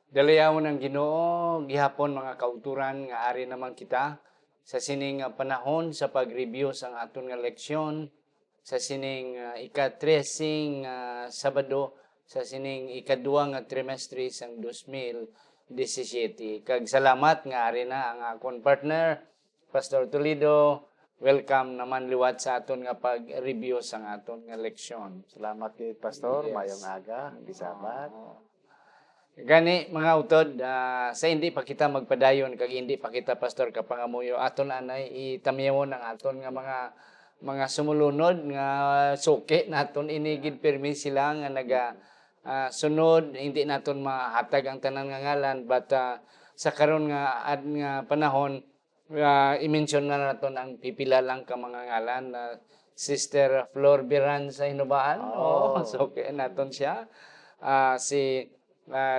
Dalayawon ng Ginoo gihapon mga kauturan nga ari naman kita sa sining panahon sa pag-review sa aton nga leksyon sa sining ika-13 Sabado sa sining ikaduha nga trimestre sang 2017. Kag salamat nga ari na ang akon partner Pastor Toledo. Welcome naman liwat sa aton nga pag-review sa aton nga leksyon. Salamat kay Pastor, Yes. mayong aga, bisabat. Gani mga utod, sa hindi pa kita magpadayon kag hindi pa kita pastor kapangamuyo aton anay itamyawon ang aton nga mga sumulunod nga suki naton inigid pirmi sila nga naga sunod hindi naton mahatag ang tanan nga ngalan but sa karon nga panahon i-mention na naton ang pipila lang ka mga ngalan na Sister Flor Biran sa Hinubaan. Suki naton siya. Si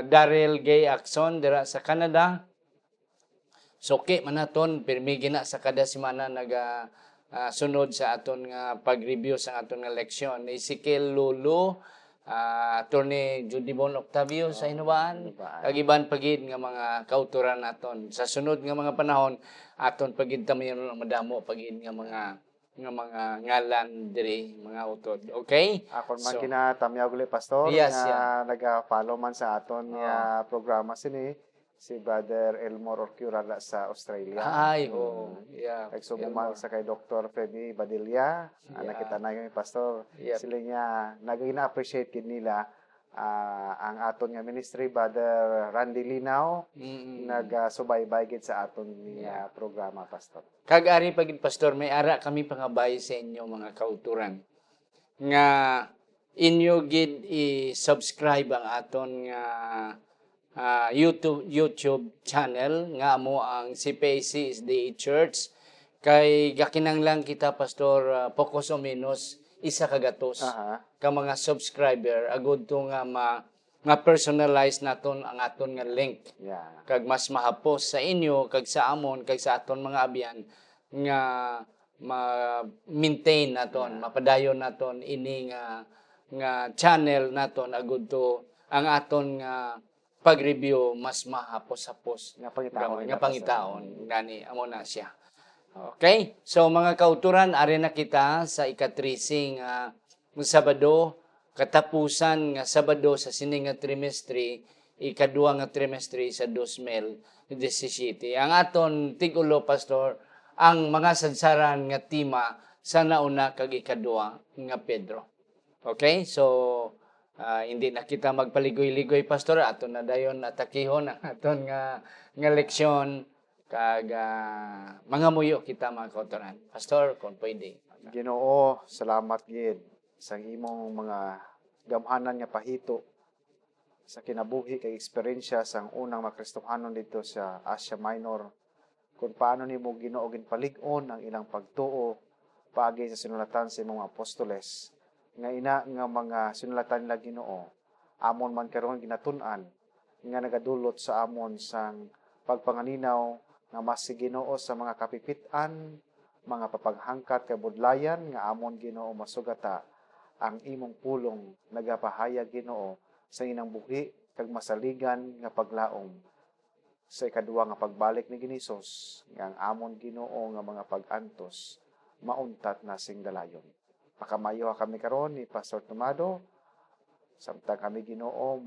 Daryl Gay Axon dira sa Canada. Suki man naton pirmi gina sa kada semana naga sunod sa aton nga pag-review sa aton nga leksyon. Ezekiel Lulu, Attorney Judibon Octavio sa Hinubaan, kag iban pagid nga mga kauturan naton. Sa sunod nga mga panahon aton pagid tamayon madamo pagid nga mga ngalan diri mga utod. Okay? Akon man ginatamyaw gali Pastor Yes, nga naga-follow man sa aton nga programa sini si Brother Elmore Orcurala sa Australia. Yeah. Nagsumo sa kay Dr. Freddy Badilla, nakita na yung Pastor. Yep. Sila nga nagina-appreciate gid nila ang aton nga ministry, Brother Randy Linaw, nagsubaybay gid sa aton nga programa, Pastor. Kag ari pagid pastor, may ara kami pangabay sa inyo mga kauturan nga inyo gid i-subscribe ang aton nga YouTube channel nga amo ang CPAC SDA Church kay gakinanglang kita pastor focus o minus isa ka gatos ka mga subscriber agud to nga personalize naton ang aton nga link. Kag mas mahapos sa inyo kag sa amon kag sa aton mga abyan nga ma-maintain naton, mapadayon naton ini nga channel naton agud to ang aton nga pag-review mas mahapos-hapos nga pangitaon gani amo na siya. Okay? So mga kauturan ari na kita sa ika-13 Sabado katapusan nga Sabado sa sining nga trimestre, ikaduha nga trimestre sa 2017. Ang aton tigulo pastor ang mga sadsaran nga tema sa nauna kag ikaduha nga Pedro. Okay? So hindi na kita magpaligoy-ligoy pastor aton na dayon atakihon ang aton nga leksyon kag mga muyo kita mga kauturan. Pastor, kung pwede. Ginoo, salamat gid sa imong mga gamhanan nga pahito sa kinabuhi kay eksperyensya sang unang makristohanon dito sa Asia Minor kung paano nimo Ginoo ginpalig-on ang ilang pagtuo paagi sa sinulatan sa imong apostoles nga ina nga mga sinulatan nila Ginoo amon man karon ginatun-an nga nagadulot sa amon sang pagpanganinaw nga mas si Ginoo sa mga kapipit-an, mga papaghangkat kay budlayan nga amon Ginoo masugata ang imong pulong nagapahayag Ginoo sa inang buhi kag masaligan nga paglaom sa ikaduha nga pagbalik ni Ginisos nga ang amon Ginoo nga mga pag-antos mauntat na sing dalayon. Pakamayo kami karon ni Pastor Tomado samtang kami Ginoo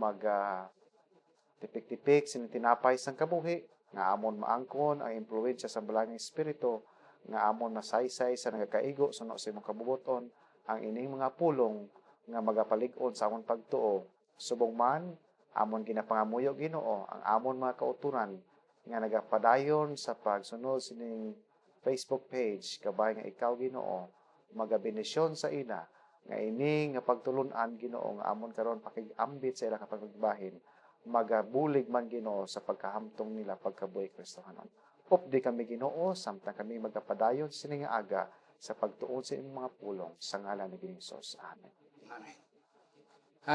tipik-tipik sinitinapay sang kabuhi nga amon maangkon ang impluwensya sa balanging espiritu nga amon masaysay sa nagakaigo suno sa imong kabubuton ang ining mga pulong nga magapalig-on sa amon pagtuo subong man amon ginapangamuyo Ginoo ang amon mga kauturan nga nagapadayon sa pagsunod sining Facebook page kabay nga ikaw Ginoo magabenesyon sa ina nga ini nga pagtulun-an Ginoo nga amon karon pakig-ambit sa ilang kapagbahin magabulig man Ginoo sa pagkahamtong nila pagkabuhi Kristohanon. Updi kami Ginoo samtang kami magapadayon sining aga sa pagtuon sa imong mga pulong sa ngalan ni Hesus. Amen. Amen.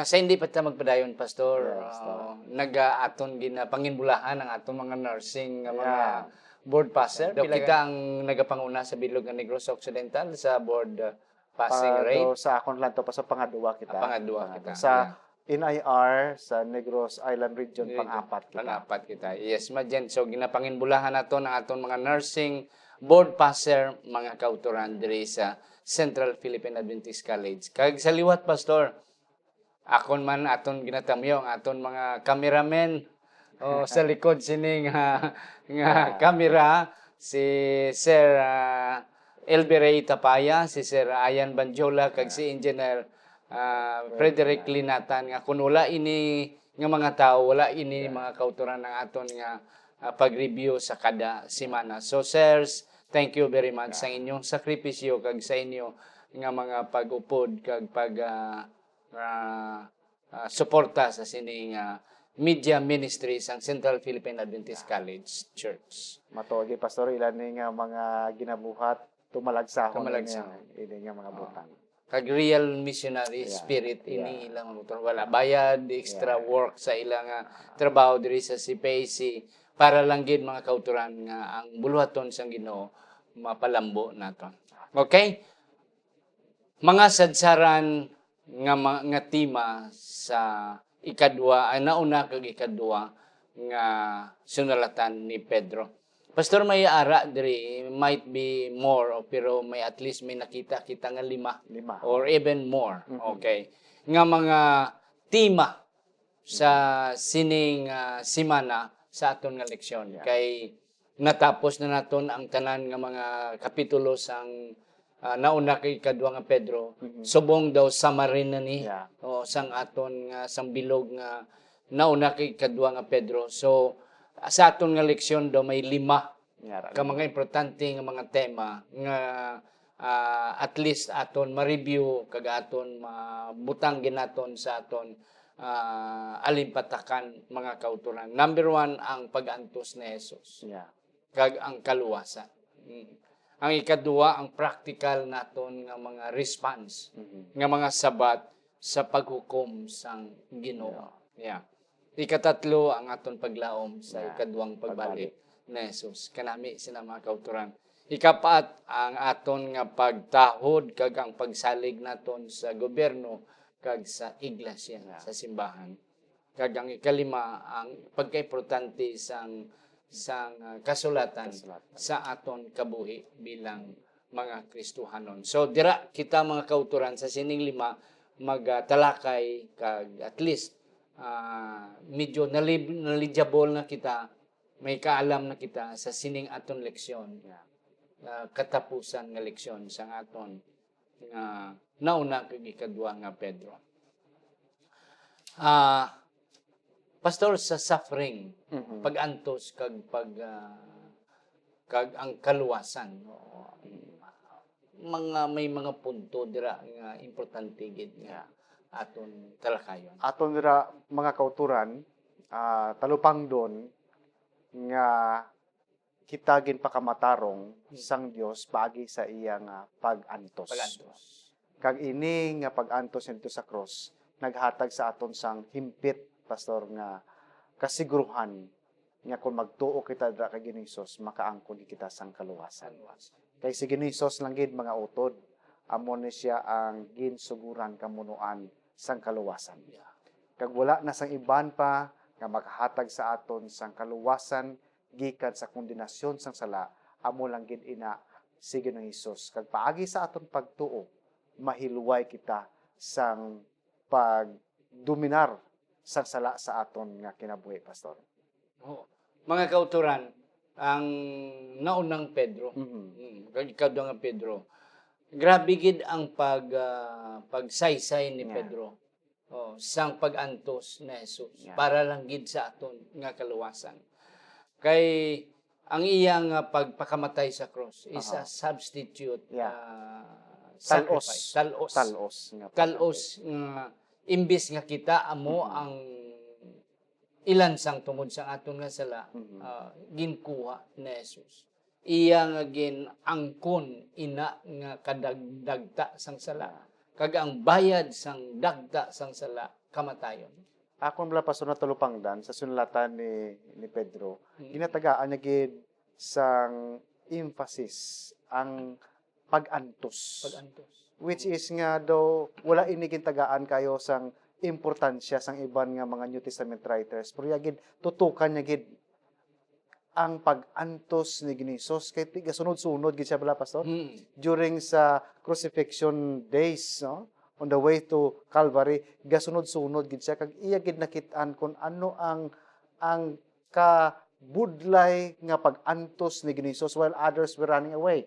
Sa hindi pa ta magpadayon pastor, nag-aton panginbulahan ang aton mga nursing mga board passer. Kita ang nagapanguna sa Bilog nga Negros Occidental sa board passing rate. Sa akon lang to pa sa pangadua kita. Pangadua kita. Sa NIR sa Negros Island Region Region. pang-apat kita. Pang-apat kita. Yes, madyan. So, ginapanginbulahan nato ng aton mga nursing board passer, mga kauturan diri sa Central Philippine Adventist College. Kag sa liwat, Pastor, akon man aton ginatamyo, ang aton mga cameramen, sa likod sini nga camera, si Sir Elberay Tapaya, si Sir Ayan Banjola, kag si Engineer Frederick Linatan, nga kung wala ini nga mga tao, wala ini mga kauturan ng aton nga pag-review sa kada semana. So, sirs, thank you very much sa inyong sakripisyo kag sa inyo nga mga pag-upod kag suporta sa sining media ministry sang Central Philippine Adventist College Church. Matuogi pastor ilan ni nga mga ginabuhat tumalagsahon Tumalagsahon. ini nga mga butang. Kag real missionary spirit ini ilang motor, wala bayad extra work sa ilang trabaho diri sa CPAC para lang gid mga kauturan nga ang buluhaton sang Ginoo mapalambo naton. Okay? Mga sadsaran nga tema sa ikadua, nauna kag ikadua nga sunalatan ni Pedro. Pastor, may ara diri, might be more, pero may at least may nakita kita nga lima. Or even more. Okay. Nga mga tema sa sining simana sa aton nga leksyon. Kay natapos na naton ang tanan nga mga kapitulo sang nauna kay kadwa nga Pedro. Subong daw summary na ni sang aton nga sang bilog nga nauna kay kadwa nga Pedro. So sa aton nga leksyon daw may lima ka mga importante nga mga tema nga at least aton ma-review kag aton mabutang ginaton sa aton alimpatakan mga kauturan. Number 1, ang pag-antos ni Jesus. Kag ang kaluwasan. Ang ikadua, ang practical naton nga mga response, nga mga sabat sa paghukom sang Ginoo. Ikatatlo, ang aton paglaom sa ikaduang pagbalik ni Jesus. Kanami sina mga kauturan. Ikapat, ang aton nga pagtahod kag ang pagsalig naton sa gobyerno kag sa iglesia, sa simbahan. Kag ang ikalima, ang pagkaimportante sang kasulatan sa aton kabuhi bilang mga Kristohanon. So dira kita mga kauturan sa sining lima magtalakay kag at least medyo knowledgeable na kita, may kaalam na kita sa sining aton leksyon, katapusan nga leksyon sang aton nga nauna kag ikadua nga Pedro. Pastor, sa suffering, pag-antos kag kag ang kaluwasan, may mga punto dira nga importante gid nga aton talakayon. Aton dira mga kauturan, talupang doon nga kita gin pakamatarong sang Dios paagi sa iyang pag-antos. Kag ini nga pag-antos nito sa cross naghatag sa aton sang himpit, pastor, nga kasiguruhan nga kung magtuo kita dira kay Ginoong Hesus makaangkon kita sang kaluwasan. Kay si Ginoong Hesus lang gid mga utod, amo ni siya ang ginsuguran kamunuan sang kaluwasan. Kag wala na sang iban pa nga makahatag sa aton sang kaluwasan gikan sa kondenasyon sang sala, amo lang gid ina si Ginoong Hesus. Kag paagi sa aton pagtuo, mahilway kita sang pagdominar sang sala sa aton nga kinabuhi, pastor. Mga kauturan, ang naunang Pedro, ikadwa nga Pedro, grabe gid ang pagsaysay ni Pedro. Sang pag-antos ni Jesus para lang gid sa aton nga kaluwasan. Kay ang iyang pagpakamatay sa cross is a substitute sacrifice. Talos nga imbis nga kita amo ang ilan sang tungod sa aton nga sala, ginkuha ni Jesus. Iya nga ginangkon ina nga kadagdagta sang sala. Kag ang bayad sang dagta sang sala kamatayon. Ako mula pastor na talupangdan sa sunlatan ni Pedro, ginatagaan niya gid sang emphasis ang pag-antos. Which is nga daw wala ini gintagaan kayo sang importansya sang iban nga mga New Testament writers. Pero yagid tutukan niya gid ang pag-antos ni Ginisos kay tiga sunod-sunod gid siya bala pastor during sa crucifixion days, no? On the way to Calvary, gasunod-sunod gid siya kag iya gid nakit-an kung ano ang kabudlay nga pag-antos ni Ginisos while others were running away.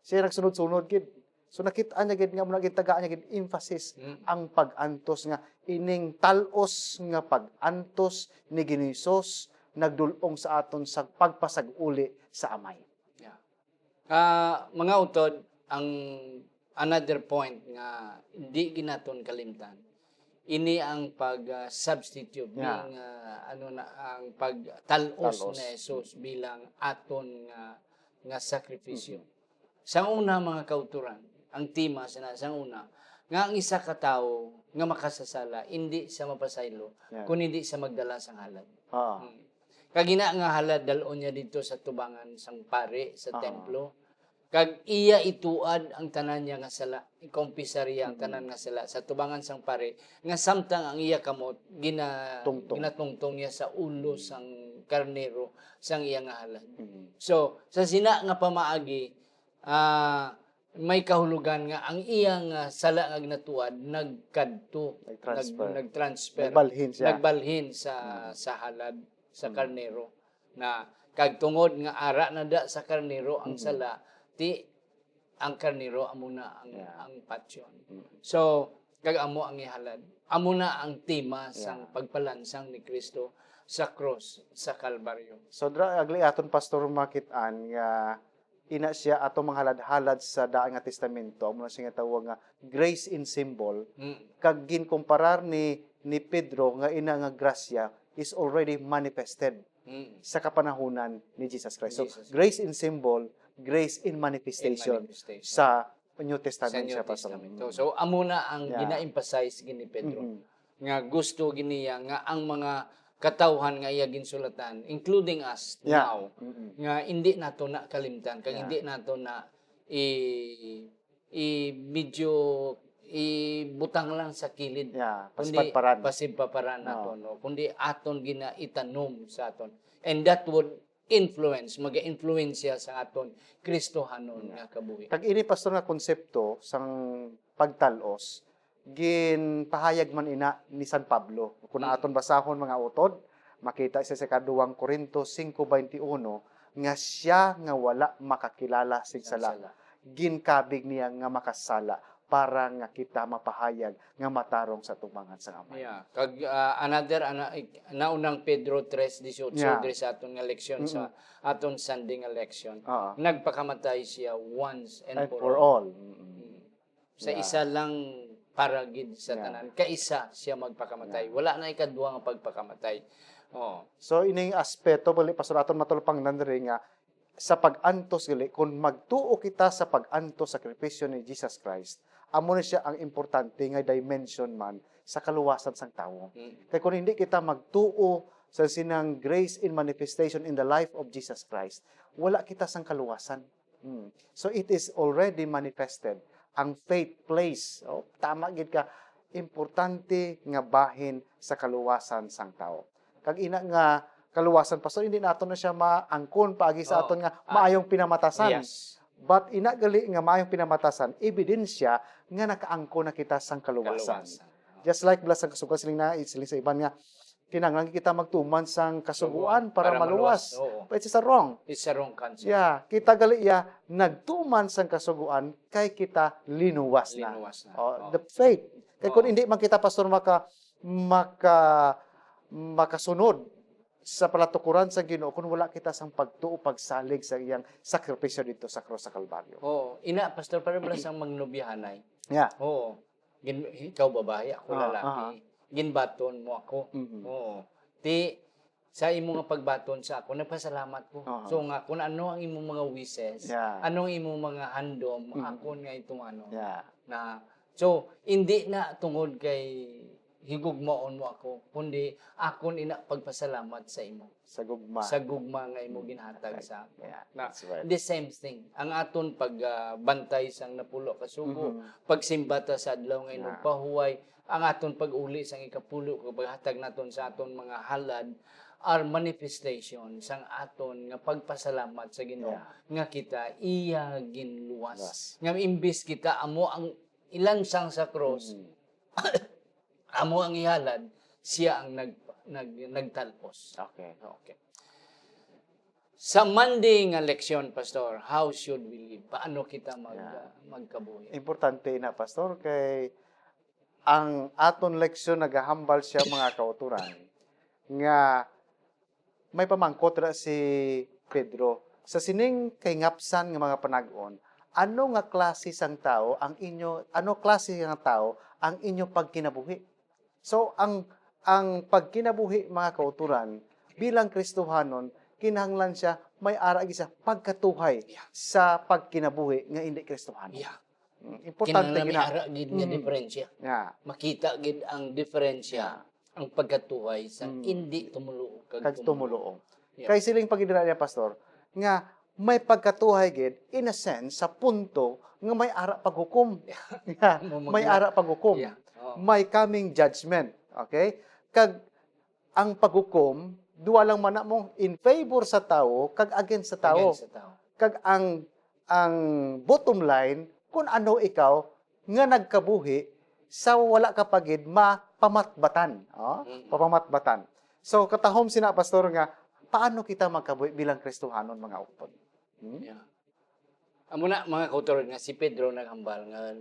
Siya nagsunod-sunod gid. So nakit-an niya gid nga muna gid tagaan niya gid emphasis ang pag-antos nga ining talos nga pag-antos ni Ginisos nagdulong sa aton sa pagpasag-uli sa amay. Yeah. Mga utod, ang another point nga hindi ginaton kalimtan, ini ang pag-substitute, Yeah. being, ang pagtalos Talos. ni Jesus bilang aton nga sakripisyo. Sa una mga kauturan, ang tema sa una, nga ang isa ka tawo nga makasasala, hindi sa mapasaylo, Yeah. kung hindi sa magdala sang halad. Ah. Kagina nga halad dalon niya dito sa tubangan sang pare sa Ah. templo. Kag iya ituad ang tanan niya nga sala, ikompisarya ang tanan nga sala sa tubangan sang pare nga samtang ang iya kamot Tungtong. ginatungtong niya sa ulo sang karnero sang iya nga halad. Mhm. So sa sina nga pamaagi may kahulugan nga ang iya nga sala nga ginatuad nagkadto, nagtransfer, Nagbalhin siya. nagbalhin sa halad sa karnero na kag tungod nga ara na da sa karnero ang sala ti ang karnero amo na ang patyon. So kag amo ang ihalad, amo na ang tema sang pagpalansang ni Kristo sa cross sa Kalbaryo. So dra agli aton pastor makit-an nga ina siya ato manghalad-halad sa daang nga testamento amo na siya nga tawag nga grace in symbol kag ginkomparar ni Pedro nga ina nga grasya is already manifested sa kapanahunan ni Jesus Christ. So, Jesus. grace in symbol, grace in manifestation, sa New Testament siya, Pastor. So, amo na ang Yeah. gina-emphasize gini Pedro. Mhm. Nga gusto giniya nga ang mga katawhan nga iya ginsulatan, including us Yeah. now, Mhm. nga hindi nato na kalimtan, kag Yeah. hindi nato na medyo ibutang lang sa kilid. Yeah, Kundi pasipagparan. pasibpaparan nato, no? Kundi aton ginaitanom sa aton. And that would influence, mag-influensya sa aton Kristohanon nga kabuhi. Kag ini pastor nga konsepto sang pagtalos ginpahayag man ina ni San Pablo. Kung aton basahon mga utod, makita sa 2 Corinto 5:21 nga siya nga wala makakilala sig sala. Ginkabig niya nga makasala para nga kita mapahayag nga matarong sa tubangan sa amay. Yeah. Kag naunang Pedro 3:18 Yeah. diri sa aton nga leksyon sa aton Sunday nga leksyon. Oo. Nagpakamatay siya once and And for for all. all. Sa Yeah. isa lang para gid sa Yeah. tanan. Kaisa siya magpakamatay. Wala na ikaduha nga pagpakamatay. Oh. So ining aspeto bali pastor aton matulpang nandiri nga sa pag-antos gali kung magtuo kita sa pag-antos sakripisyo ni Jesus Christ, amo na siya ang importante nga dimension man sa kaluwasan sang tawo. Kay kung hindi kita magtuo sa sinang grace in manifestation in the life of Jesus Christ, wala kita sang kaluwasan. So it is already manifested. Ang faith plays, tama gid ka, importante nga bahin sa kaluwasan sang tao. Kag ina nga kaluwasan pastor hindi nato na siya maangkon paagi sa aton nga maayong pinamatasan. Yes. But ina gali nga maayong pinamatasan, ebidensya nga nakaangkon na kita sang kaluwasan. Just like bala sang kasugan siling sa iban nga kinahanglan kita magtuman sang kasuguan para maluwas. Oo. But it's a wrong. It's a wrong concept. Yeah, kita gali nagtuman sang kasuguan kay kita linuwas na. Linuwas na. The faith. Kay kung hindi man kita pastor makasunod sa palatukuran sa Ginoo kung wala kita sang pagtuo pagsalig sa iyang sakripisyo dito sa cross sa Kalbaryo. Oo. Ina, pastor, para bala sang magnobyahanay. Yeah. Oo. Ikaw babae, ako lalaki. Ginbaton mo ako. Mhm. Oo. Ti, sa imo nga pagbaton sa ako, nagpasalamat ko. So nga, kung ano ang imong mga wishes, Yeah. anong imong mga handom, ako nga itong ano. Yeah. Na, so, hindi na tungod kay higugmaon mo ako, kundi akon ina pagpasalamat sa imo. Sa gugma. Sa gugma nga imo ginhatag sa ako. Yeah, Na, that's right. the same thing. Ang aton pagbantay sang napulo ka sugo, Mhm. pagsimbata sa adlaw nga Yeah. inyong pahuway, ang aton pag-uli sang ikapulo kag paghatag naton sa aton mga halad are manifestation sang aton nga pagpasalamat sa Ginoo Yeah. nga kita iya ginluwas. Luwas. Nga imbis kita amo ang ilansang sa cross, Mhm. amo ang ihalad, siya ang nagtalpos. Okay. Okay. Sa Monday nga leksyon, Pastor, how should we live? Paano kita magkabuhi? Importante na, Pastor, kay ang aton leksyon nagahambal siya mga kauturan nga may pamangkot ra si Pedro sa sining kay ngapsan nga mga panag-on, ano nga klase sang tao ang inyo, ano klase nga tao ang inyo pagkinabuhi. So ang pagkinabuhi mga kauturan bilang Kristohanon kinahanglan siya may ara gisa pagkatuhay sa pagkinabuhi nga hindi Kristohanon. Yeah. Importante Kinahanglan may gina. ara gid nga diferensya. Yeah. Makita gid ang diferensya, ang pagkatuhay sa Mm. hindi tumuluo Kag tumuluong. Yeah. Kay siling pagidira niya, Pastor, nga may pagkatuhay gid in a sense sa punto nga may ara paghukom. Nga, may ara paghukom. Yeah. Oo. May coming judgment. Okay? Kag ang paghukom duwa lang man mo in favor sa tao kag against sa tao. Against sa tao. Kag ang bottom line kung ano ikaw nga nagkabuhi sa wala ka pagid mapamatbatan. Papamatbatan. So katahom sina pastor nga paano kita magkabuhi bilang Kristohanon mga utod? Yeah. Amo na mga kauturan nga si Pedro naghambal nga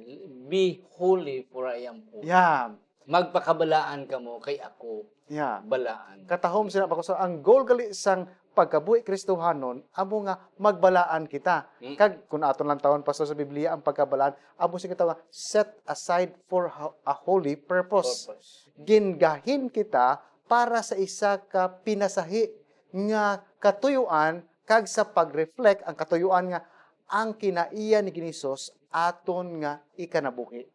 be holy for I am holy. Yeah. Magpakabalaan kamo kay ako Yeah. balaan. Katahom sina pastor ang goal gali sang pagkabuhi Kristohanon amo nga magbalaan kita. Kag kun aton lang tawon pastor sa Biblia ang pagkabalaan amo si kita nga set aside for a holy purpose. Gingahin kita para sa isa ka pinasahi nga katuyuan kag sa pag-reflect ang katuyuan nga ang kinaiya ni Ginisos aton nga ikanabuhi.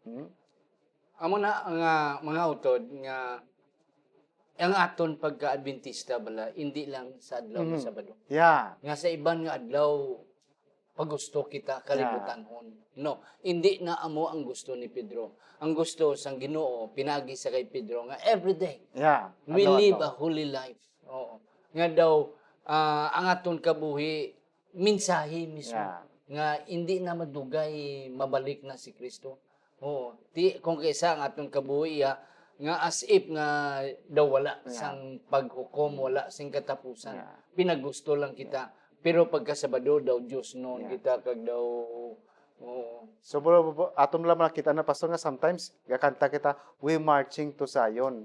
Amo na nga mga utod nga ang aton pagka-Adventista bala hindi lang sa adlaw nga Sabado. Yeah. Nga sa iban nga adlaw pag gusto kita kalibutanhon. No, hindi na amo ang gusto ni Pedro. Ang gusto sang Ginoo pinagi sa kay Pedro nga everyday Yeah. we live a holy life. Oo. Nga daw ang aton kabuhi mensahe mismo. Yeah. Nga hindi na madugay mabalik na si Kristo. Oo. Kung kaysa ang atong kabuhi nga as if nga daw wala sang paghukom, wala sing katapusan. Yeah. Pinagusto lang kita. Pero pagka Sabado daw Diyos noon Yeah. kita kag daw So, bro, aton lang nakita na pastor nga sometimes gakanta kita, we marching to Zion.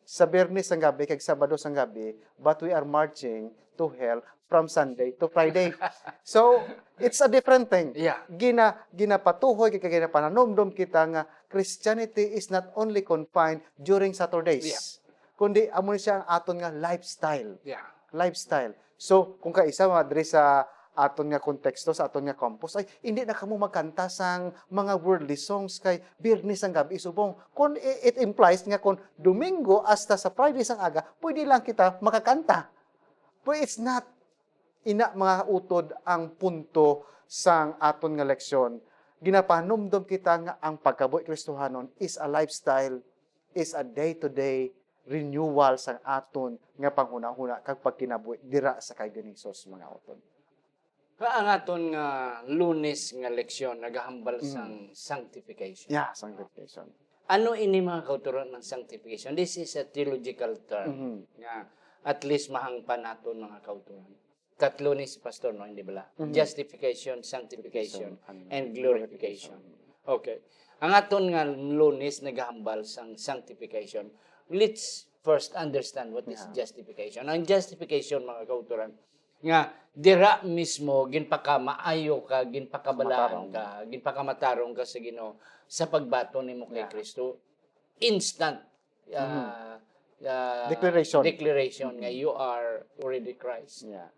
Sa Bernes ang gabi, kag Sabado sang gabi, but we are marching to hell from Sunday to Friday. So, it's a different thing. Yeah. Ginapatuhoy, ginapananumdum kita nga Christianity is not only confined during Saturdays. Yeah. Kundi, amo siya ang aton nga lifestyle. Yeah. Lifestyle. So, kung kaisa madre sa aton nga konteksto sa aton nga campus ay hindi na kamo magkanta sang mga worldly songs kay Birnis ang gabi subong. Kung it implies nga kung Domingo hasta sa Friday sang aga, pwede lang kita makakanta. But it's not ina mga utod ang punto sang aton nga leksyon. Ginapanumdum kita nga ang pagkabuhi Kristohanon is a lifestyle, is a day-to-day renewal sang aton nga panghuna-huna kag pagkinabuhi dira sa kay Ginisos mga utod. Ang aton nga Lunes nga leksyon nagahambal sang sanctification. Yeah, sanctification. Ano ini mga kauturan ng sanctification? This is a theological term nga at least mahangpan naton mga kauturan. Tatlo ni si pastor no, hindi bala? Justification, sanctification, and glorification. Okay. Ang aton nga Lunes nagahambal sang sanctification. Let's first understand what is justification. Ang justification mga kauturan nga dira mismo ginpakamaayo ka, ginpakabalaan ka, ginpakamatarong ka sa Ginoo sa pagbaton nimo kay Kristo. Instant declaration nga you are already Christ. Yeah.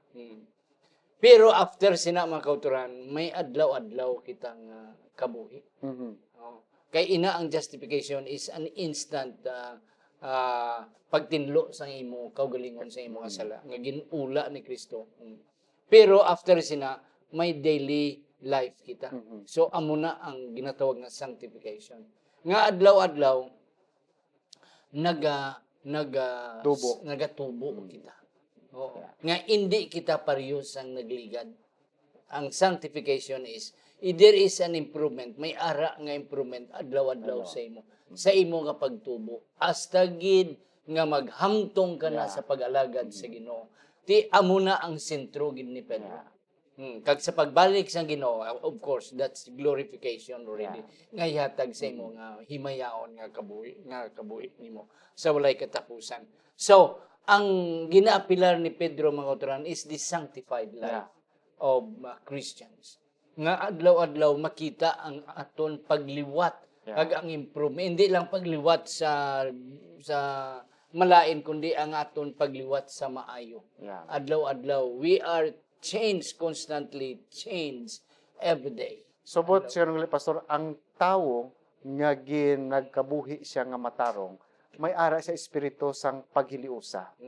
Pero after sina mga kauturan, may adlaw-adlaw kitang kabuhi. Kay ina ang justification is an instant pagtinlo sa imo kaugalingon sa imo nga sala nga ginula ni Kristo. Pero after sina may daily life kita. So amo na ang ginatawag nga sanctification. Nga adlaw-adlaw nagatubo kita. Oo. Nga hindi kita parehas ang nagligad. Ang sanctification is there is an improvement, may ara nga improvement adlaw-adlaw sa imo. Sa imo nga pagtubo. Hasta gid nga maghamtong ka na sa pag-alagad sa Ginoo. Ti amo na ang sentro gid ni Pedro. Kag sa pagbalik sa Ginoo, of course, that's glorification already. Nga ihatag sa imo nga himayaon nga kabuhi nimo sa walay katapusan. So, ang ginaapilar ni Pedro mga utran is the sanctified life of Christians. Nga adlaw-adlaw makita ang aton pagliwat kag ang improvement. Hindi lang pagliwat sa malain kundi ang aton pagliwat sa maayo. Adlaw-adlaw we are changed constantly, changed every day. So, Sir Pastor, ang tao nga nagkabuhi siya nga matarong, may ara siya espiritu sang paghiliusa.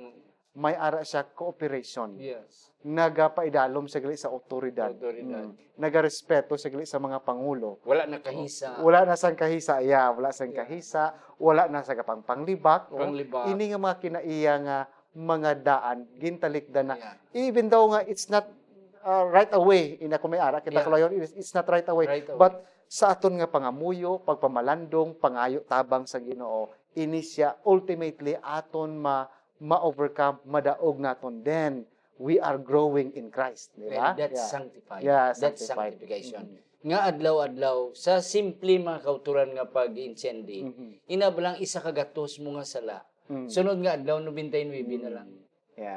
May ara siya cooperation. Yes. Nagapaidalom sa gali sa otoridad. Nagarespeto sa gali sa mga pangulo. Wala na kahisa. Wala na sang kahisa. Wala sang kahisa. Wala na sa panglibak. Panglibak. Ini nga mga kinaiya nga mga daan, gintalikdan na. Even though nga it's not right away, ina ko may ara, kita kalayon, it's not right away. But sa aton nga pangamuyo, pagpamalandong, pangayo tabang sa Ginoo, ini siya ultimately aton ma-overcome, madaog naton. Then, we are growing in Christ. Diba? And that's sanctified. That's sanctification. Nga adlaw-adlaw, sa simple mga kauturan nga pag-insendi, inabalang isa kagatos mo nga sala. Sunod nga adlaw 99 na lang.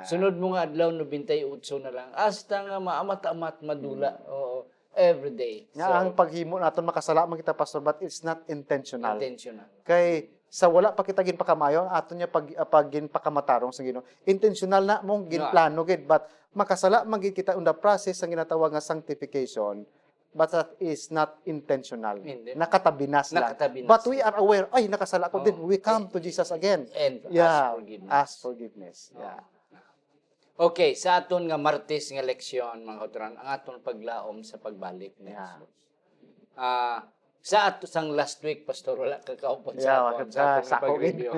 Sunod mo nga adlaw 98 na lang. Hasta nga maamat-amat madula. Oo, every day. Nga ang paghimo naton makasala man kita, Pastor, but it's not intentional. Intentional. Kay sa wala pa kita ginpakamayo, aton niya pag ginpakamatarong sa Ginoo. Intentional na mong ginplano gid, but makasala man gid kita on the process ang ginatawag nga sanctification. But that is not intentional. Nakatabinas lang. But we are aware, ay, nakasala ko din. We come to Jesus again. And ask forgiveness. Okay, sa aton nga Martes nga leksyon, mga kauturan, ang aton paglaom sa pagbalik ni Jesus. Sa ato sang last week, Pastor, wala kakaupon sa aton sa atong pag-review.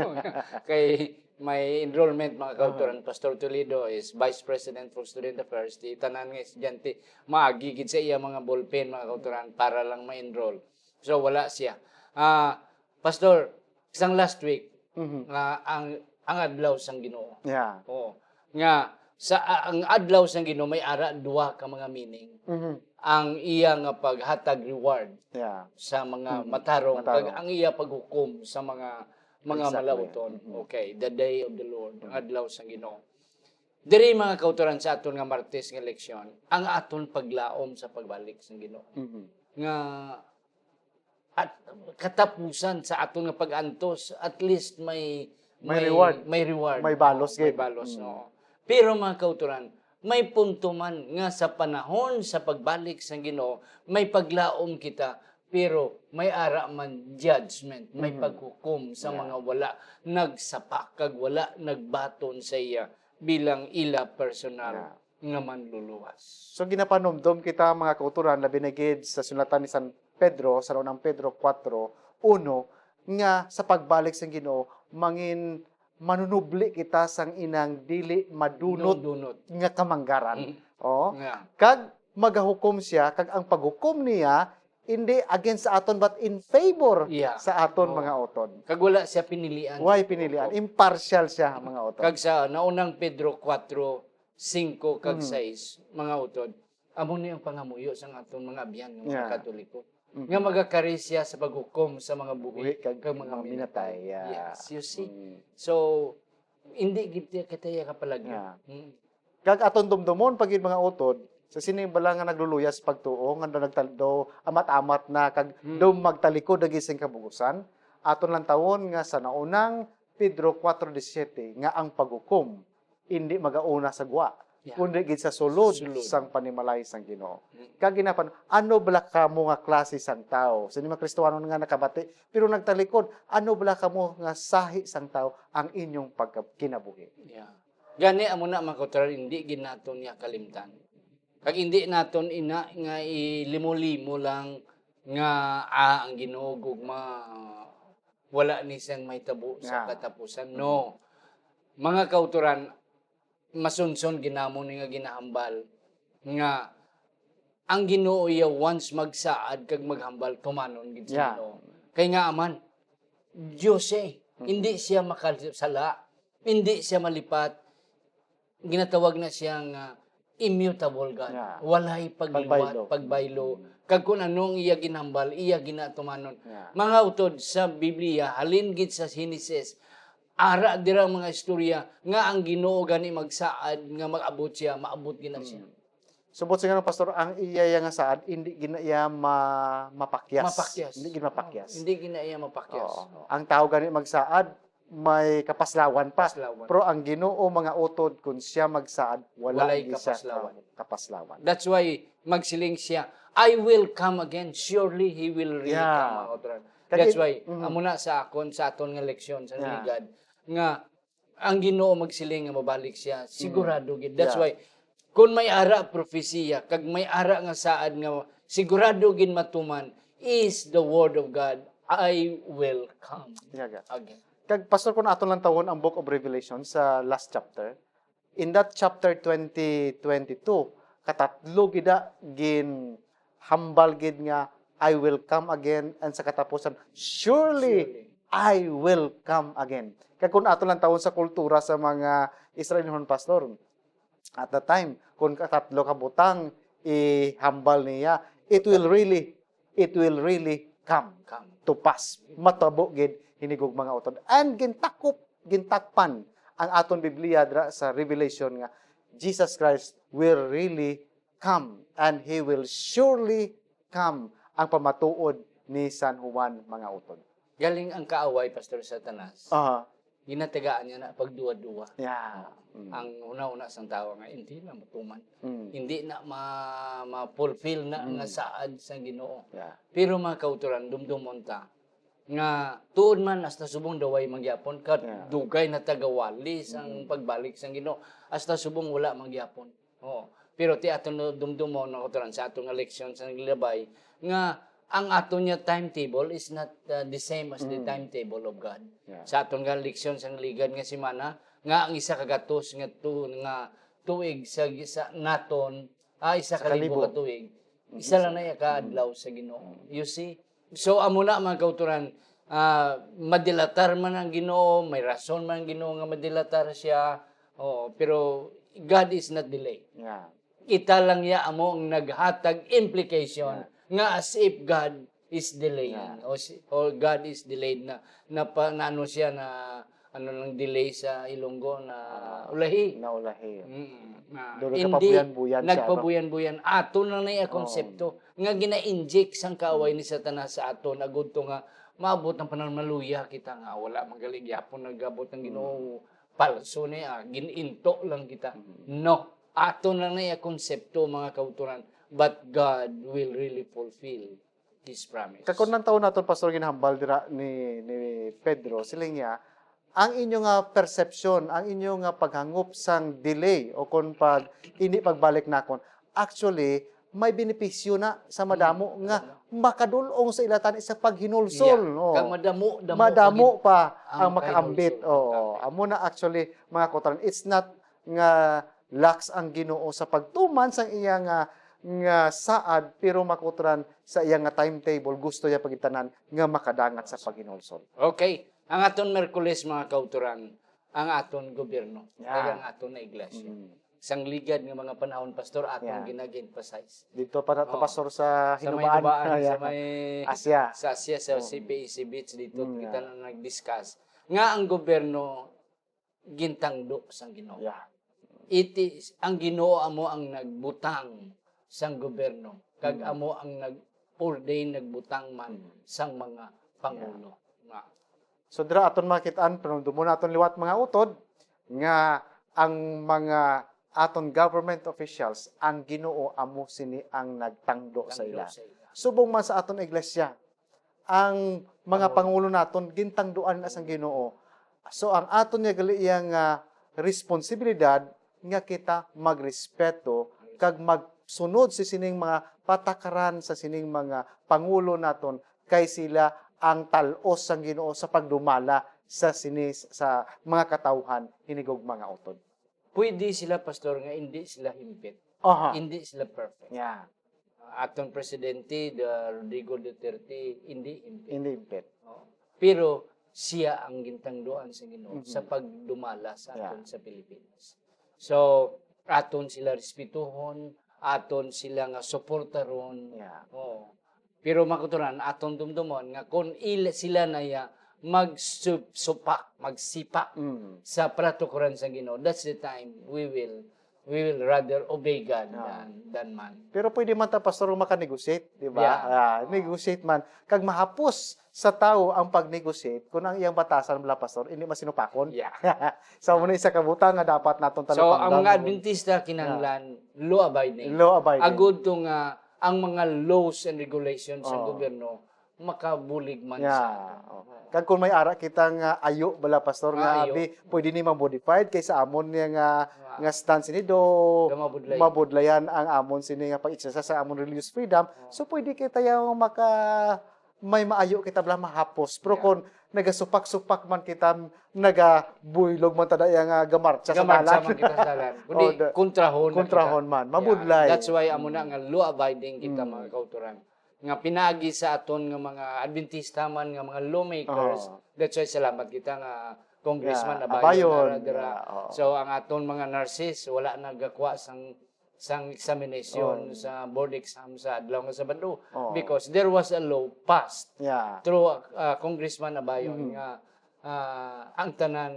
Kay may enrollment, mga kauturan. Pastor Toledo is Vice President for Student Affairs. Di tanan nga estudyante, maagigid sa iya mga ballpen, mga kauturan, para lang ma-enroll. So, wala siya. Pastor, isang last week, ang adlaw sang Ginoo. Oo. Nga, ang adlaw sang Ginoo, may ara, duwa ka mga meaning. Ang iya nga paghatag reward sa mga matarong. Ang iya paghukom sa mga malauton. Okay, the day of the Lord, ang adlaw sa Ginoo. Diri mga kauturan sa aton nga Martes nga leksyon, ang aton paglaom sa pagbalik sa Ginoo. Nga at katapusan sa aton nga pag-antos, at least may reward. May balos. May balos, no. Pero mga kauturan, may punto man nga sa panahon sa pagbalik sa Ginoo, may paglaom kita, pero may ara man judgment, may paghukom sa mga wala nagsapa kag wala nagbaton sa iya bilang ila personal nga manluluwas. So ginapanomdom kita mga kauturan labi na gid sa sulatan ni San Pedro sa unang Pedro 4:1 nga sa pagbalik sa Ginoo mangin manunubli kita sang inang dili madunot nga kamanggaran. Kag magahukom siya kag ang paghukom niya hindi against sa aton but in favor sa aton mga utod. Kag wala siya pinilian. Why pinilian? Impartial siya mga utod. Kag sa naunang Pedro 4:5 kag 6 mga utod, amo ni ang pangamuyo sa aton mga abyan ng mga Katoliko. Nga magakari siya sa paghukom sa mga buhi kag mga minatay. Yes, you see. So hindi gid kita kapalagyan. Kag aton dumdumon pag mga utod, sa sinibala nga nagluluyas pagtuo nga nagtaldo amat-amat na kag do magtalikod dagi sing kabugusan, aton lang tawon nga sa naunang Pedro 4:17 nga ang paghukom hindi magauna sa gwa Yeah. kundi gid sa sulod Sulod. sang panimalay sang Ginoo. Mm. Kag ginapan, ano bala kamo nga klase sang tao? Sa mga Kristiyano nga nakabati, pero nagtalikod, ano bala kamo nga sahi sang tao ang inyong pagkinabuhi? Yeah. Gani amo na mga kauturan, hindi ginaton niya kalimtan. Kag hindi naton ina nga ilimo-limo lang nga ang Ginoo gugma wala ni siyang may tabo sa Yeah. katapusan. No. Mga kauturan, masunson ginamon ni nga ginahambal nga ang Ginoo iya once magsaad kag maghambal tumanon gid sa Yeah. Ginoo. Kay nga aman Diyos hindi siya makasala, hindi siya malipat. Ginatawag na siya nga immutable God. Yeah. Walay pagliwat, Pagbaylo. pagbaylo. Kag kung anong iya ginhambal, iya ginatumanon. Yeah. Mga utod sa Biblia, halin gid sa Genesis, ara dira mga istorya nga ang Ginoo gani magsaad nga mag-abot siya, maabot gina siya. Subot sa nga pastor, ang iya nga saad hindi gina iya mapakyas. Mapakyas. Hindi gina mapakyas. Hindi gina iya mapakyas. Oo. Ang tao gani magsaad may kapaslawan pa. Kapaslawan. Pero ang Ginoo mga utod kung siya magsaad wala Walay di siya kapaslawan. kapaslawan. That's why magsiling siya, I will come again. Surely He will really Yeah. come. Mga kauturan. Kag That's in- why, Mhm. amo na sa aton nga leksyon sa Yeah. ligad, nga ang Ginoo magsiling nga mabalik siya, sigurado gid. That's Yeah. why, kung may ara propesiya, kag may ara nga saad nga sigurado gid matuman, is the word of God, I will come Yaga. again. Kag pastor kun aton lang tawon ang Book of Revelation sa last chapter. In that chapter 20:22, katatlo gida gin hambal gid nga I will come again, and sa katapusan surely I will come again. Kag kung aton lang tawon sa kultura sa mga Israelihon pastor, at the time kung katatlo ka butang ihambal niya, it will really come Come. to pass. Matabo gid hinigog mga utod. And gintakpan ang aton Biblia dra sa Revelation nga Jesus Christ will really come and He will surely come ang pamatuod ni San Juan mga utod. Galing ang kaaway, Pastor Satanas. Aha. Ginatagaan niya na pagduwa-duwa. Yeah. Ang una-una sang tao nga hindi na matuman. Mm. Hindi na ma-fulfill na nga saad sa Ginoo. Yeah. Pero mga kauturan, dumdumon ta nga tuod man hasta subong daway mangyapon kat Yeah. dugay na tagawali sang pagbalik sang Ginoo hasta subong wala mangyapon. Oo. Pero ti aton dumdumon mga kauturan sa aton nga leksyon sa naglabay nga ang aton nga timetable is not the same as the timetable of God. Yeah. Sa aton nga leksyon sa ligad nga semana nga ang isa kagatos nga tuig sa naton isa Sa kalibo kalibo. ka tuig. Isa lang na kaadlaw sa Ginoo. You see? So amo na mga kauturan, madilatar man ang Ginoo, may rason man ang Ginoo nga madilatar siya. Oh, pero God is not delayed. Yeah. Kita lang ya amo ang naghatag implication nga as if God is delaying or God is delayed na ano siya na ano lang delay sa Ilonggo na ulahi. Naulahi. Na Doon hindi nagpabuyan-buyan siya, no? nagpabuyan-buyan ato na na konsepto nga gina-inject sang kaaway ni Satanas sa ato na gudto nga maabot ng panahon maluya kita nga wala magaling yapon nagabot ng Ginoo palso niya gininto lang kita. No, ato na na konsepto mga kauturan, but God will really fulfill His promise. Kakunang taon naton pastor ginhambal dira ni Pedro siling niya ang inyong nga perception, ang inyong nga paghangop sang delay o kung hindi pagbalik nakon, actually may benepisyo na sa madamo nga makadulong sa ilatan sa paghinulsol. No? Kag Madamo pa ang ang makaambit. paghinulsol. Oo. Amo na actually mga kotran, it's not nga lax ang Ginoo sa pagtuman sang iya nga saad pero makutran sa iya nga timetable gusto niya pagitanan nga makadangat sa paghinulsol. Okay. Ang aton Merkules mga kauturan, ang aton gobyerno, Yeah. ang aton na iglesia. Sang ligad ng mga panahon, Pastor, aton ginag-emphasize. Dito pa nato Oo. pastor sa Sa may hinubaan, Nubaan, Yeah. sa may Asia. sa Asia, sa CPEC Beach dito, Yeah. kita na nag-discuss. Nga ang gobyerno, gintangdo sang Ginoo. Yeah. It is, ang Ginoo amo ang nagbutang sang gobyerno. Kag amo ang nag-ordain, nagbutang man sang mga pangulo. Nga. So dira aton makitaan pero dumo naton liwat mga utod nga ang mga aton government officials ang Ginoo amo sini ang nagtangdo sa Tangdo ila. sa ila. Subong man sa aton iglesia, ang mga pangulo naton gintangduan na sang Ginoo. So ang aton nga gali iyang responsibilidad nga kita magrespeto kag magsunod sa sining mga patakaran sa sining mga pangulo naton kay sila ang talos sang Ginoo sa pagdumala sa sa mga katawhan hinigog mga utod. Pwede sila, pastor, nga hindi sila himpit. Aha. Hindi sila perfect. Yeah. Atong presidente, Rodrigo Duterte, hindi himpit. Hindi impet. Oo. Pero siya ang gintangduan sa Ginoo Mhm. sa pagdumala sa aton Yeah. sa Pilipinas. So, aton sila respetuhon, aton sila nga suportaron. Yeah. Oo. Pero makuturan, aton dumdumon nga kung sila na ya magsipa Mm. sa pratukuran sa Ginoo, that's the time we will rather obey God Yeah. than man. Pero pwede man ta pastor maka-negotiate, di ba? Yeah. Negotiate man kag mahapos sa tao ang pag-negotiate kung ang iyang batasan mula pastor hindi masinupakon. Yeah. So muna isa ka butang nga dapat naton So, ang mga talupangdan. Adventista kinahanglan law abiding. Law abiding. Agud to nga ang mga laws and regulations sa Oo. gobyerno makabulig man Yeah. sa Oh. Kag kung may ara kitang ayo bala pastor nga Ayo. abi pwede ni modified kay sa amon niya nga stance ni do Gamabudlay. mabudlayan ang amon sini nga pag-exercise sa amon religious freedom. So pwede kita yung may maayo kita bala mahapos. Pero Yeah. kung nagasupak-supak man kita nagabuylog man tada nga gamartsa sa Gamartsa dalan. man kita sa dalan. Kundi Oh, kontrahon na kontrahon kita. man, mabudlay. Yeah. That's why amo na nga law abiding kita Mm. mga kauturan. Nga pinagi sa aton nga mga Adventista man nga mga lawmakers. Oo. That's why salamat kita nga Congressman Yeah, Abayon. Abayon. Yeah, oo. So ang aton mga nurses wala nagakuha sang examination sa board exam sa adlaw nga Sabado Oo. because there was a law passed Yeah. through Congressman Abayon Mhm. nga ang tanan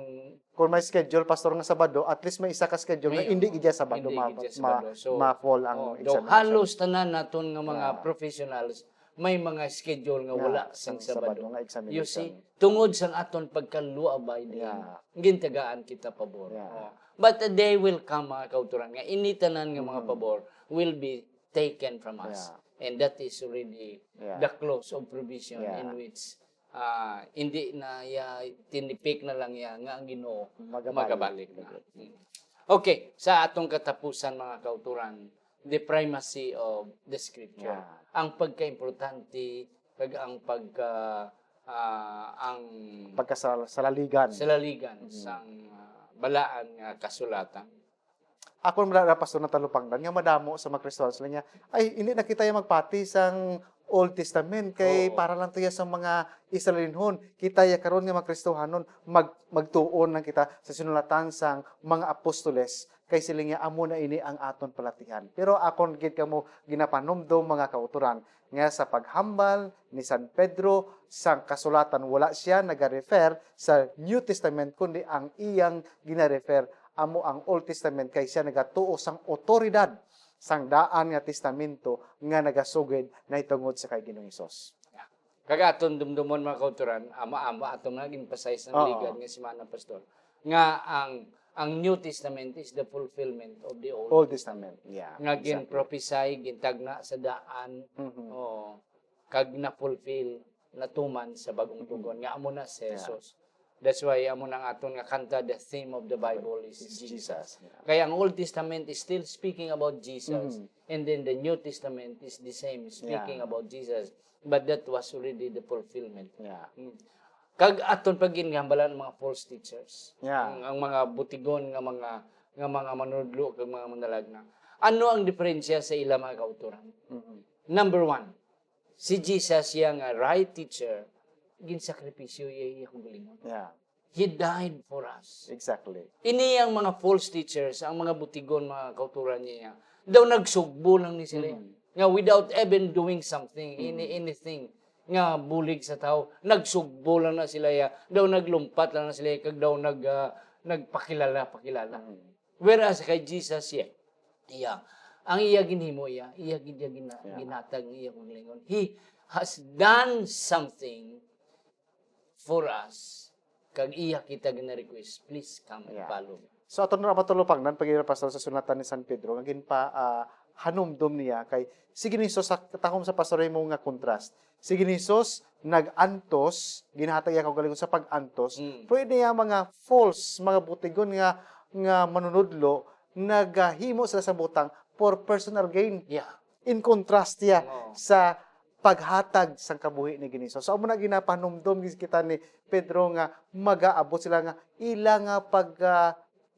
Kung may schedule pastor nga Sabado, at least may isa ka schedule nga May- hindi gidya Sabado hindi gidya Sabado. So, ma-fall ang daw examination. halos tanan naton nga mga Yeah. professionals may mga schedule nga wala sang Sabado. nga examination. You see, tungod sa aton pagka-law abiding, Yeah. gintagaan kita pabor. Yeah. Oh. But a day will come mga kauturan nga initanan nga mga pabor will be taken from us. And that is already Yeah. the clause of provision Yeah. in which hindi na tinipik na lang ya nga ang Ginoo Magabalik. magabalik na. Okay, sa atong katapusan mga kauturan, the primacy of the scripture. Yeah. Ang pagkaimportante kag ang ang Pagkasalaligan. salaligan sang balaan nga kasulatan. Ako na pastor na talupangdan nga madamo sa mga Kristiyano sila niya, ay hindi na kita yung magpati sang Old Testament kay Oo. para lang tuya sa mga Israelinhon. Kita ya karon nga mga Kristohanon magtuon lang kita sa sinulatan sang mga apostoles kay sila nga amo na ini ang aton palatihan. Pero akon gid kamo ginapanomdom mga kauturan nga sa paghambal ni San Pedro sang kasulatan wala siya nagarefer sa New Testament kundi ang iyang ginarefer amo ang Old Testament kay siya nagatuo sang otoridad sang daan nga testamento nga nagasugid na itungod sa kay Ginoong Hesus. Kaga aton dumdumon mga kauturan, ama-ama atong nag-emphasize ng Oo. ligad nga si Mana Pastor. Nga ang New Testament is the fulfillment of the Old. Old Testament. Yeah. Nga gin-prophesy, gintagna sa daan, Mhm. kag na-fulfill, natuman sa bagong tugon. Nga amo na si Yeah. Jesus. That's why amo nang aton nga kanta, the theme of the Bible is Is Jesus. Jesus. Yeah. Kaya ang Old Testament is still speaking about Jesus. Mhm. And then the New Testament is the same, speaking Yeah. about Jesus. But that was already the fulfillment. Yeah. Kag aton pagin nga balan mga false teachers. Yeah. Ang mga butigon nga mga manudlo kag mga manalagna. Ano ang diferensya sa ila mga kauturan? Mhm. Number one, si Jesus siya nga right teacher, ginsakripisyo iya hugalingon. Yeah. He died for us. Exactly. Ini ang mga false teachers, ang mga butigon, mga kauturan niya, daw nagsugbo lang ni sila. Nga without even doing something, anything, nga bulig sa tao, nagsugbo lang na sila ya, daw naglumpat lang na sila, kag daw nagpakilala. Whereas kay Jesus iya, ang iya ginhimo iya ginatag iya kung lingon. He has done something for us, kag iya kita gina-request, please come and Yeah. follow me. So ato na matulupang paggira pastor sa sunatan ni San Pedro nga ginpa hanumdom niya kay sige ni Hesus sa katahom sa pastor mo nga contrast. Sige ni Hesus nag-antos, ginahatag iya kaugalingon sa pag-antos. Pwede niya mga false, mga butigon nga manunudlo naghimo sila sa butang for personal gain. Yeah. In contrast niya Oo. sa paghatag sang kabuhi ni Giniso. So amo na ginapanumdom kita ni Pedro nga magaabot sila nga ila nga pag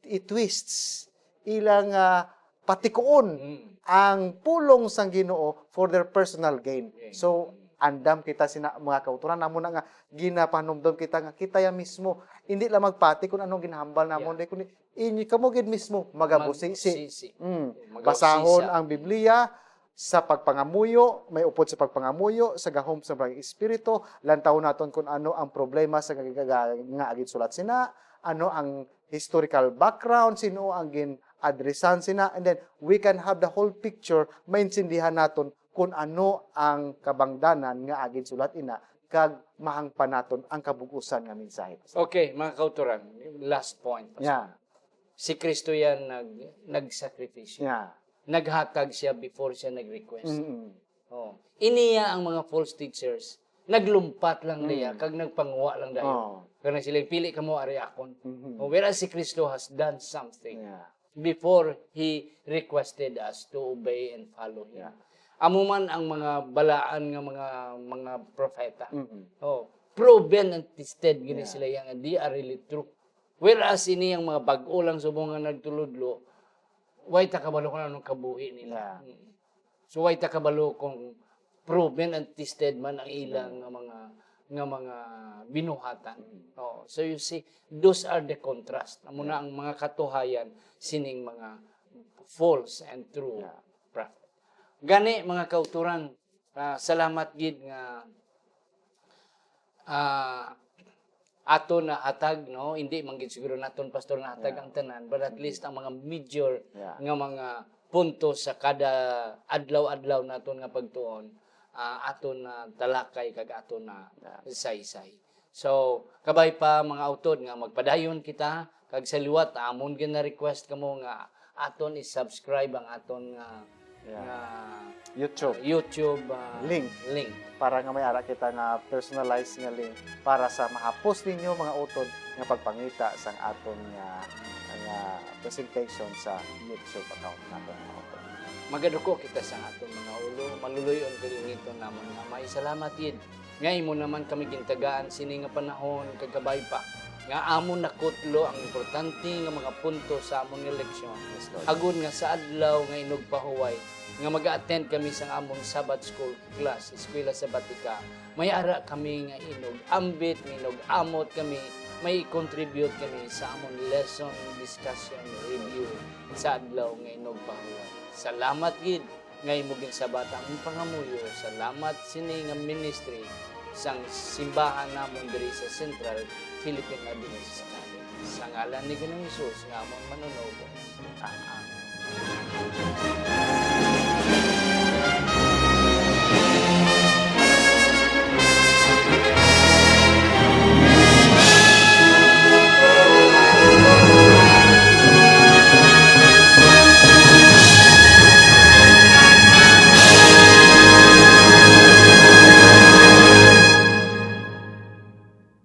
i-twists, ila nga patikuon ang pulong sang Ginoo for their personal gain. So andam kita sina mga kauturan namo na nga ginapanumdom kita nga kita ya mismo hindi lang magpati kung anong ginahambal namon yeah. Kundi inyo kamo gid mismo magabusisi. Basahon ang Biblia sa pagpangamuyo, may upod sa pagpangamuyo, sa gahom sa mga espiritu, lantaw naton kung ano ang problema sa nga agin sulat sina, ano ang historical background, sino ang gin-adresan sina, and then we can have the whole picture, maintindihan naton kung ano ang kabangdanan nga agin sulat ina, kag mahangpan naton ang kabugusan nga mensahe. Okay, mga kauturan, last point. Yeah. Si Kristo yan nag-sacrifice. Yeah. Naghatag siya before siya nag-request. Mm-hmm. Oh. Iniya ang mga false teachers. Naglumpat lang niya, kag nagpanguwa lang dahil. Oh. Kaya sila, pili ka mo, ari akon. Mm-hmm. Oh, whereas si Kristo has done something Yeah. before He requested us to obey and follow Him. Yeah. Amo man ang mga balaan nga mga propeta. Mm-hmm. Oh, proven and tested gini Yeah. sila yang di are really true. Whereas ini ang mga bag-o lang subong nga nagtuludlo, way ta kabalo kung anong kabuhi nila. Yeah. So way ta kabalo kung proven and tested man ang ilang nga mga binuhatan. Oh, so you see, those are the contrast. Amo na ang mga katuhayan sining mga false and true Yeah. prophet. Gani mga kauturan, salamat gid nga ato na hatag, no, hindi man gid siguro naton pastor na hatag ang tanan, but at least ang mga major nga mga punto sa kada adlaw-adlaw naton nga pagtuon, ato na talakay kag ato na saysay. So kabay pa mga utod nga magpadayon kita kag sa liwat amon gina request kamo nga aton i-subscribe ang aton nga YouTube link para nga may ara kita nga personalized nga link para sa mahapos ninyo mga utod nga pagpangita sang aton nga presentation sa YouTube account naton mga utod. Magaduko kita sa aton mga ulo, maluluyon kalingiton namon nga may salamat gid. Ngay mo naman kami gintagaan sini nga panahon kagabay pa nga amon nakutlo ang importante nga mga punto sa amon nga leksyon. Agud nga sa adlaw nga inog pahuway nga mag-attend kami sa among Sabbath School class, eskwela sabatika. May ara kami nga inog ambit, inog amot kami, may contribute kami sa among lesson discussion review sa adlaw nga inog pahuway. Salamat gid nga imugin sabat ang pangamuyo. Salamat sini nga ministry sang simbahan namon diri sa Central Philippine Adventist College. Sa ngalan ni Ginoong Hesus nga among manunobos. Amen.